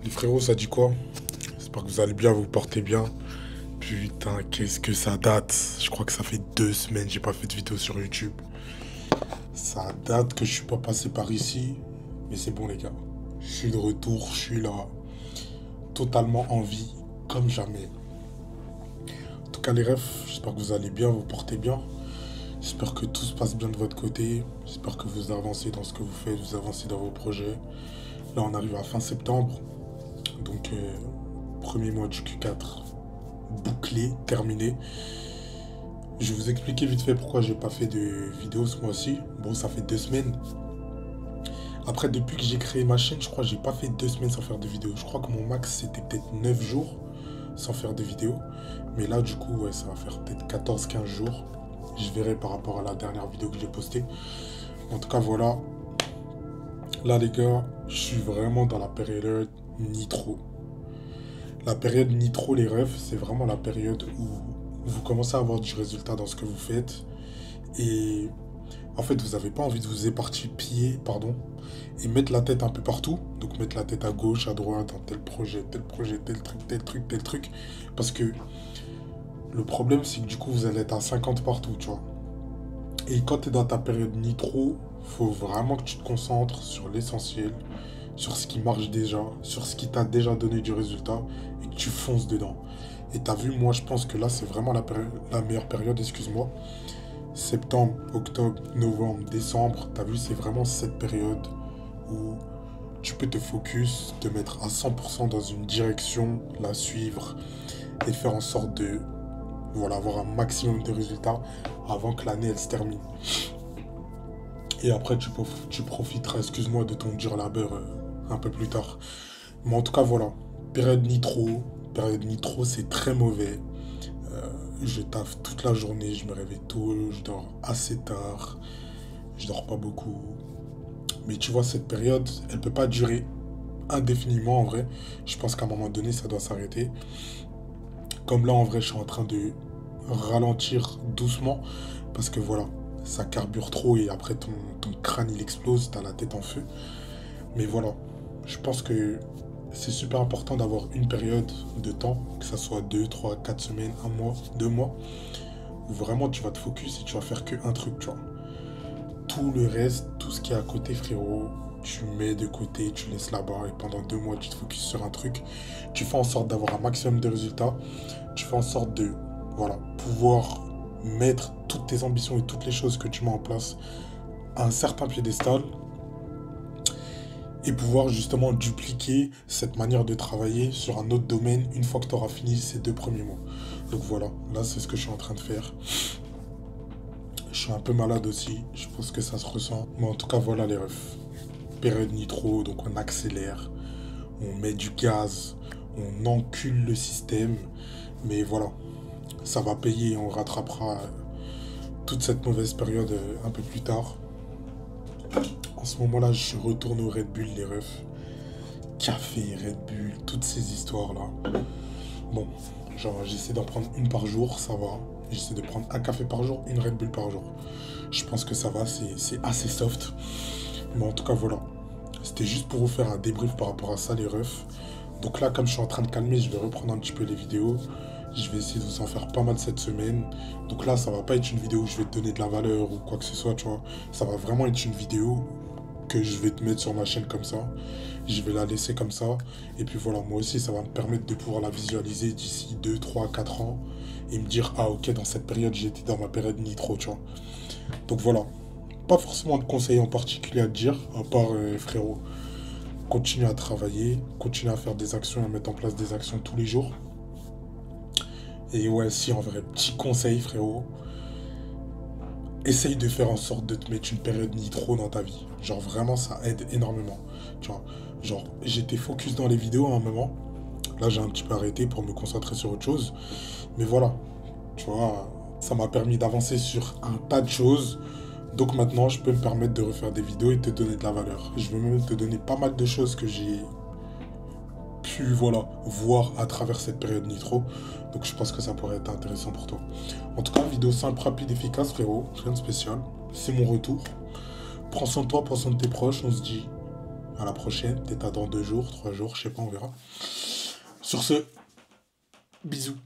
Les frérots, ça dit quoi? J'espère que vous allez bien, vous portez bien. Putain, qu'est-ce que ça date? Je crois que ça fait 2 semaines que j'ai pas fait de vidéo sur YouTube. Ça date que je suis pas passé par ici. Mais c'est bon les gars. Je suis de retour, je suis là. Totalement en vie, comme jamais. En tout cas les refs, j'espère que vous allez bien, vous portez bien. J'espère que tout se passe bien de votre côté. J'espère que vous avancez dans ce que vous faites, vous avancez dans vos projets. Là on arrive à fin septembre. Donc premier mois du Q4 bouclé, terminé. Je vais vous expliquer vite fait pourquoi j'ai pas fait de vidéo ce mois-ci. Bon, ça fait 2 semaines. Après, depuis que j'ai créé ma chaîne, je crois que j'ai pas fait 2 semaines sans faire de vidéo. Je crois que mon max c'était peut-être 9 jours sans faire de vidéo. Mais là, du coup, ouais, ça va faire peut-être 14-15 jours. Je verrai par rapport à la dernière vidéo que j'ai postée. En tout cas, voilà. Là, les gars, je suis vraiment dans la période nitro. La période nitro, les refs, c'est vraiment la période où vous commencez à avoir du résultat dans ce que vous faites. Et en fait, vous n'avez pas envie de vous éparpiller, pardon, et mettre la tête un peu partout. Donc mettre la tête à gauche, à droite, dans tel projet, tel projet, tel truc, tel truc, tel truc. Parce que le problème, c'est que du coup, vous allez être à 50 partout, tu vois. Et quand tu es dans ta période nitro, faut vraiment que tu te concentres sur l'essentiel, sur ce qui marche déjà, sur ce qui t'a déjà donné du résultat, et que tu fonces dedans. Et t'as vu, moi je pense que là c'est vraiment la meilleure période, excuse-moi. Septembre, octobre, novembre, décembre, t'as vu, c'est vraiment cette période où tu peux te focus, te mettre à 100% dans une direction, la suivre et faire en sorte de, voilà, avoir un maximum de résultats avant que l'année elle se termine. Et après tu profiteras, excuse-moi, de ton dur labeur un peu plus tard. Mais en tout cas voilà, période nitro. Période nitro, c'est très mauvais. Je taffe toute la journée, je me réveille tôt, je dors assez tard, je dors pas beaucoup. Mais tu vois, cette période, elle peut pas durer indéfiniment en vrai. Je pense qu'à un moment donné, ça doit s'arrêter. Comme là, en vrai, je suis en train de ralentir doucement parce que voilà, ça carbure trop et après ton crâne il explose, t'as la tête en feu. Mais voilà, je pense que c'est super important d'avoir une période de temps, que ça soit 2, 3, 4 semaines, un mois, 2 mois, où vraiment tu vas te focus et tu vas faire que un truc, tu vois. Tout le reste, tout ce qui est à côté, frérot, tu mets de côté, tu laisses là-bas et pendant 2 mois, tu te focuses sur un truc. Tu fais en sorte d'avoir un maximum de résultats. Tu fais en sorte de, voilà, pouvoir mettre toutes tes ambitions et toutes les choses que tu mets en place à un certain piédestal et pouvoir justement dupliquer cette manière de travailler sur un autre domaine une fois que tu auras fini ces 2 premiers mois. Donc voilà, là c'est ce que je suis en train de faire. Je suis un peu malade aussi, je pense que ça se ressent. Mais en tout cas voilà les refs. Période nitro, donc on accélère, on met du gaz, on encule le système. Mais voilà, ça va payer, on rattrapera toute cette mauvaise période un peu plus tard. En ce moment-là, je retourne au Red Bull, les refs. Café, Red Bull, toutes ces histoires-là. Bon, genre, j'essaie d'en prendre une par jour, ça va. J'essaie de prendre un café par jour, une Red Bull par jour. Je pense que ça va, c'est assez soft. Mais en tout cas, voilà. C'était juste pour vous faire un débrief par rapport à ça, les refs. Donc là, comme je suis en train de calmer, je vais reprendre un petit peu les vidéos. Je vais essayer de vous en faire pas mal cette semaine. Donc là, ça va pas être une vidéo où je vais te donner de la valeur ou quoi que ce soit, tu vois. Ça va vraiment être une vidéo que je vais te mettre sur ma chaîne comme ça. Je vais la laisser comme ça. Et puis voilà, moi aussi, ça va me permettre de pouvoir la visualiser d'ici 2, 3, 4 ans. Et me dire, ah ok, dans cette période, j'étais dans ma période nitro, tu vois. Donc voilà. Pas forcément de conseils en particulier à te dire, à part, frérot, continue à travailler, continue à faire des actions, à mettre en place des actions tous les jours. Et ouais, si en vrai, petit conseil, frérot, essaye de faire en sorte de te mettre une période nitro dans ta vie. Genre vraiment, ça aide énormément. Tu vois, genre j'étais focus dans les vidéos à un moment. Là, j'ai un petit peu arrêté pour me concentrer sur autre chose. Mais voilà, tu vois, ça m'a permis d'avancer sur un tas de choses. Donc maintenant, je peux me permettre de refaire des vidéos et te donner de la valeur. Je vais même te donner pas mal de choses que j'ai pu, voilà, voir à travers cette période nitro. Donc je pense que ça pourrait être intéressant pour toi. En tout cas, vidéo simple, rapide, efficace, frérot. Rien de spécial. C'est mon retour. Prends soin de toi, prends soin de tes proches. On se dit À la prochaine, peut-être à dans 2 jours, 3 jours, je sais pas, on verra. Sur ce, bisous.